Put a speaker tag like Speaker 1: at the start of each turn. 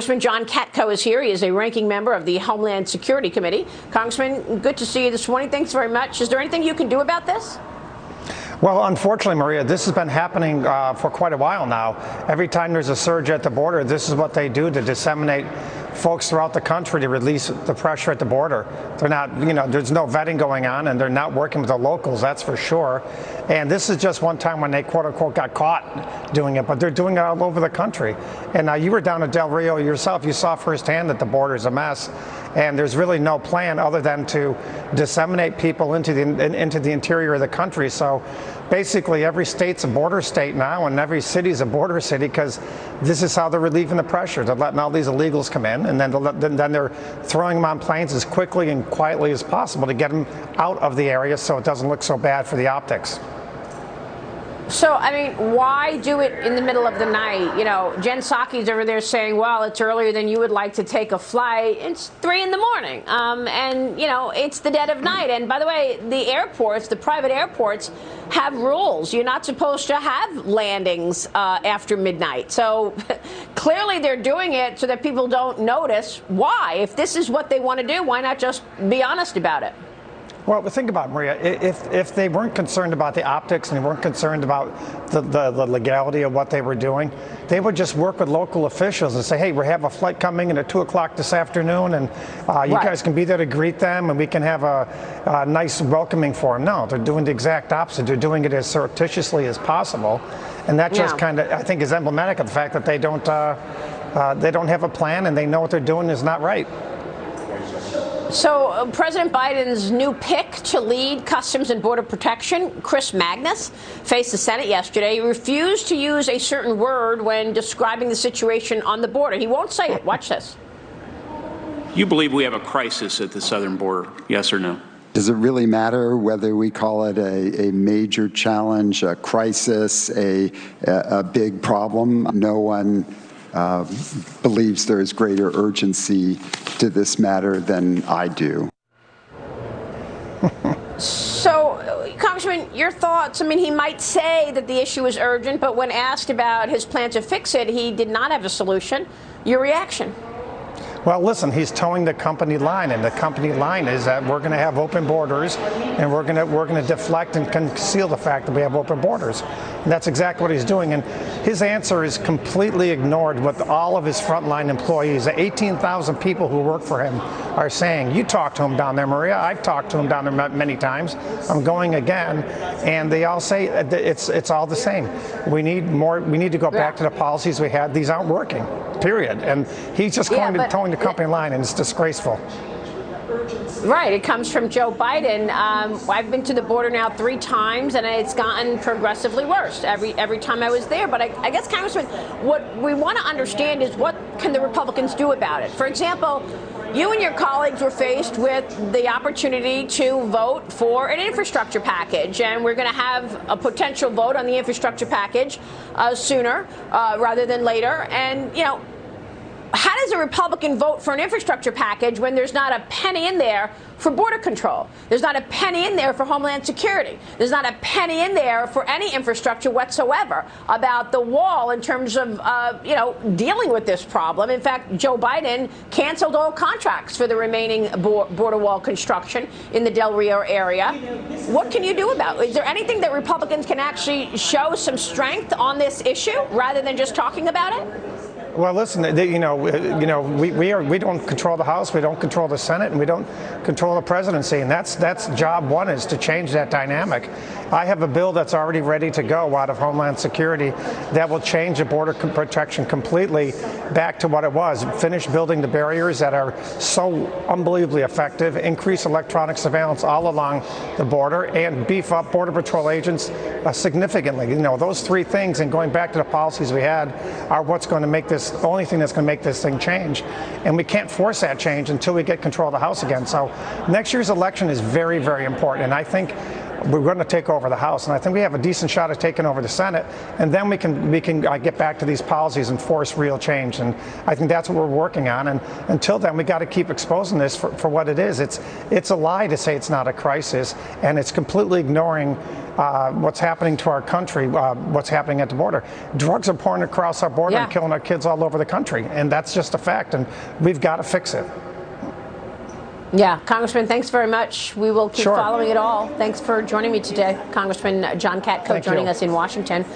Speaker 1: Congressman John Katko is here. He is a ranking member of the Homeland Security Committee. Congressman, good to see you this morning. Thanks very much. Is there anything you can do about this?
Speaker 2: Well, unfortunately, Maria, this has been happening for quite a while now. Every time there's a surge at the border, this is what they do to disseminate folks throughout the country to release the pressure at the border. They're not, there's no vetting going on, and they're not working with the locals, that's for sure. And this is just one time when they, quote unquote, got caught doing it, but they're doing it all over the country. And you were down at Del Rio yourself. You saw firsthand that the border is a mess, and there's really no plan other than to disseminate people into the interior of the country. So basically every state's a border state now, and every city's a border city, because this is how they're relieving the pressure. They're letting all these illegals come in, and then they're throwing them on planes as quickly and quietly as possible to get them out of the area so it doesn't look so bad for the optics.
Speaker 1: So, I mean, why do it in the middle of the night? Jen Psaki's over there saying, well, it's earlier than you would like to take a flight. It's 3 in the morning. It's the dead of night. And by the way, the airports, the private airports, have rules. You're not supposed to have landings after midnight. So clearly they're doing it so that people don't notice. Why? If this is what they want to do, why not just be honest about it?
Speaker 2: Well, think about it, Maria. If they weren't concerned about the optics and they weren't concerned about the legality of what they were doing, they would just work with local officials and say, hey, we have a flight coming in at 2 o'clock this afternoon, and you guys can be there to greet them, and we can have a nice welcoming for them. No, they're doing the exact opposite. They're doing it as surreptitiously as possible. And that just kind of, I think, is emblematic of the fact that they don't have a plan, and they know what they're doing is not right.
Speaker 1: So President Biden's new pick to lead Customs and Border Protection, Chris Magnus, faced the Senate yesterday. He refused to use a certain word when describing the situation on the border. He won't say it. Watch this.
Speaker 3: You believe we have a crisis at the southern border, yes or no?
Speaker 4: Does it really matter whether we call it a major challenge, a crisis, a big problem? No one believes there is greater urgency to this matter than I do.
Speaker 1: So, Congressman, your thoughts? I mean, he might say that the issue is urgent, but when asked about his plan to fix it, he did not have a solution. Your reaction?
Speaker 2: Well, listen, he's towing the company line, and the company line is that we're going to have open borders, and we're going to deflect and conceal the fact that we have open borders. And that's exactly what he's doing. And his answer is completely ignored what all of his frontline employees, the 18,000 people who work for him, are saying. You talked to him down there, Maria. I've talked to him down there many times. I'm going again, and they all say it's all the same. We need more. We need to go back to the policies we had. These aren't working. Period. And he's just towing the company line, and it's disgraceful.
Speaker 1: Right. It comes from Joe Biden. I've been to the border now 3 times, and it's gotten progressively worse every time I was there. But I guess, Congressman, what we want to understand is what can the Republicans do about it? For example, you and your colleagues were faced with the opportunity to vote for an infrastructure package, and we're going to have a potential vote on the infrastructure package sooner rather than later. And, how does a Republican vote for an infrastructure package when there's not a penny in there for border control? There's not a penny in there for Homeland Security. There's not a penny in there for any infrastructure whatsoever about the wall in terms of, dealing with this problem. In fact, Joe Biden canceled all contracts for the remaining border wall construction in the Del Rio area. What can you do about it? Is there anything that Republicans can actually show some strength on this issue rather than just talking about it?
Speaker 2: Well, listen, we don't control the House, we don't control the Senate, and we don't control the presidency, and that's job one, is to change that dynamic. I have a bill that's already ready to go out of Homeland Security that will change the border protection completely back to what it was. Finish building the barriers that are so unbelievably effective, increase electronic surveillance all along the border, and beef up Border Patrol agents significantly. Those 3 things, and going back to the policies we had, are what's going to make this the only thing that's going to make this thing change. And we can't force that change until we get control of the House again. So next year's election is very, very important. And I think we're going to take over the House. And I think we have a decent shot at taking over the Senate, and then we can get back to these policies and force real change. And I think that's what we're working on. And until then, we got to keep exposing this for what it is. It's a lie to say it's not a crisis, and it's completely ignoring what's happening to our country, what's happening at the border. Drugs are pouring across our border and killing our kids all over the country, and that's just a fact, and we've got to fix it.
Speaker 1: Yeah, Congressman, thanks very much. We will keep
Speaker 2: Sure.
Speaker 1: following it all. Thanks for joining me today, Congressman John Katko, joining us in Washington.